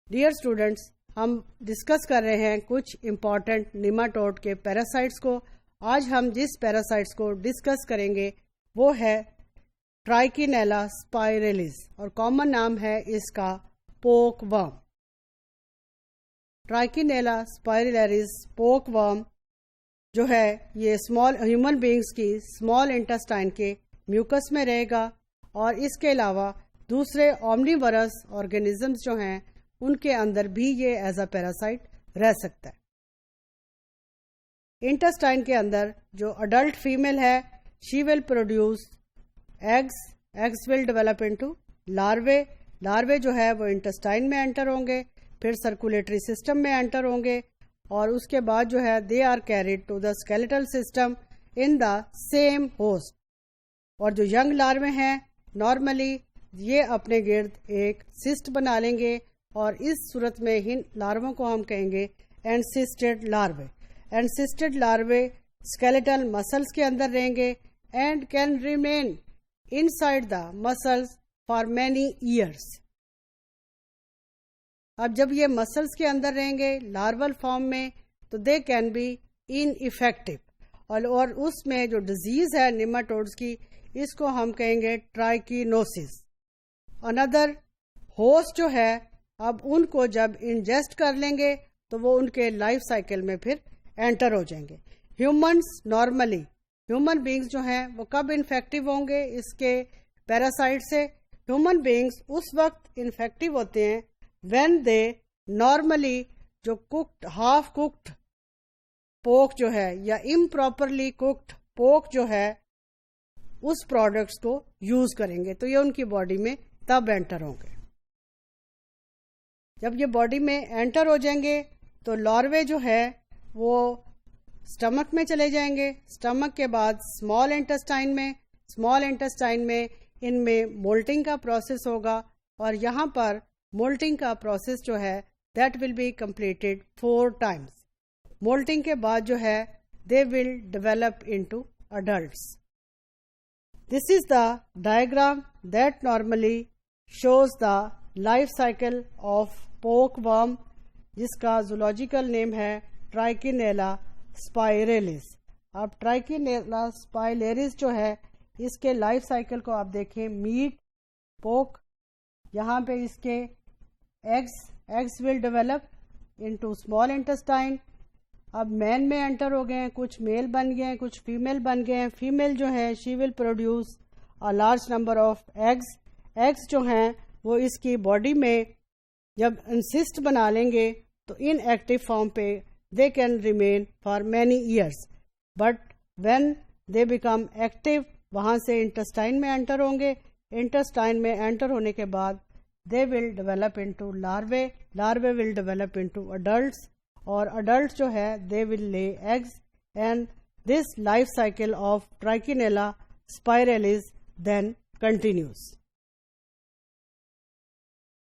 Dear students, ہم discuss کر رہے ہیں کچھ امپورٹنٹ نیماٹوڈ کے پیراسائٹس کو. آج ہم جس پیراسائٹس کو ڈسکس کریں گے وہ ہے ٹرائکینیلا اسپائریلس اور کامن نام ہے اس کا پوک ورم. ٹرائکینیلا اسپائریلس پوک ورم جو ہے یہ ہیومن بینگز کی اسمال انٹسٹائن کے میوکس میں رہے گا اور اس کے علاوہ دوسرے اومنیورس آرگینزمز جو ہیں ان کے اندر بھی یہ ایز اے پیراسائٹ رہ سکتا ہے. انٹسٹائن کے اندر جو اڈلٹ فیمیل ہے she will produce eggs will develop into larvae جو ہے وہ انٹسٹائن میں انٹر ہوں گے، پھر سرکولیٹری سسٹم میں انٹر ہوں گے اور اس کے بعد جو ہے they are carried to the skeletal system in the same host. اور جو ینگ لاروے ہیں نارملی یہ اپنے گرد ایک سسٹ بنا لیں گے اور اس صورت میں ان لاروں کو ہم کہیں گے اینسسٹڈ لاروے. اینسسٹڈ لاروے اسکیلیٹل مسلس کے اندر رہیں گے and can remain in side the muscles for many years. اب جب یہ مسلس کے اندر رہیں گے لارول فارم میں تو they can be infective اور اس میں جو ڈیزیز ہے نیماٹوڈز کی اس کو ہم کہیں گے ٹرائکینوسس. اندر ہوسٹ جو ہے اب ان کو جب انجسٹ کر لیں گے تو وہ ان کے لائف سائیکل میں پھر انٹر ہو جائیں گے. ہیومن بینگز جو ہیں وہ کب انفیکٹو ہوں گے اس کے پیراسائٹ سے؟ ہیومن بینگز اس وقت انفیکٹو ہوتے ہیں وین دے نارملی جو ہاف کوکڈ پوک جو ہے یا امپراپرلی کوکڈ پوک جو ہے اس پروڈکٹس کو یوز کریں گے تو یہ ان کی باڈی میں تب انٹر ہوں گے. جب یہ باڈی میں انٹر ہو جائیں گے تو لاروے جو ہے وہ اسٹمک میں چلے جائیں گے. اسٹمک کے بعد اسمال انٹسٹائن میں ان میں مولٹنگ کا پروسیس ہوگا اور یہاں پر مولٹنگ کا پروسیس جو ہے that will be completed 4 times. Moulting کے بعد جو ہے they will develop into adults. This is the diagram that normally shows the life cycle of poke worm جس کا zoological name ہے ٹرائکینیلا اسپائریلس. اب ٹرائکینیلا اسپائریلس جو ہے اس کے لائف سائیکل کو آپ دیکھیں. میٹ پوک یہاں پہ اس کے eggs will develop into small intestine. اب مین میں انٹر ہو گئے ہیں، کچھ میل بن گئے ہیں کچھ فیمیل بن گئے ہیں. فیمیل جو ہے she will produce a large number of eggs جو ہیں وہ اس کی باڈی میں جب انسسٹ بنا لیں گے تو ان ایکٹیو فارم پہ they can remain for many years but when they become active وہاں سے انٹسٹائن میں انٹر ہوں گے. انٹسٹائن میں انٹر ہونے کے بعد they will develop into larvae will develop into adults اور اڈلٹ جو ہے they will lay eggs and this life cycle of Trichinella spiralis then continues.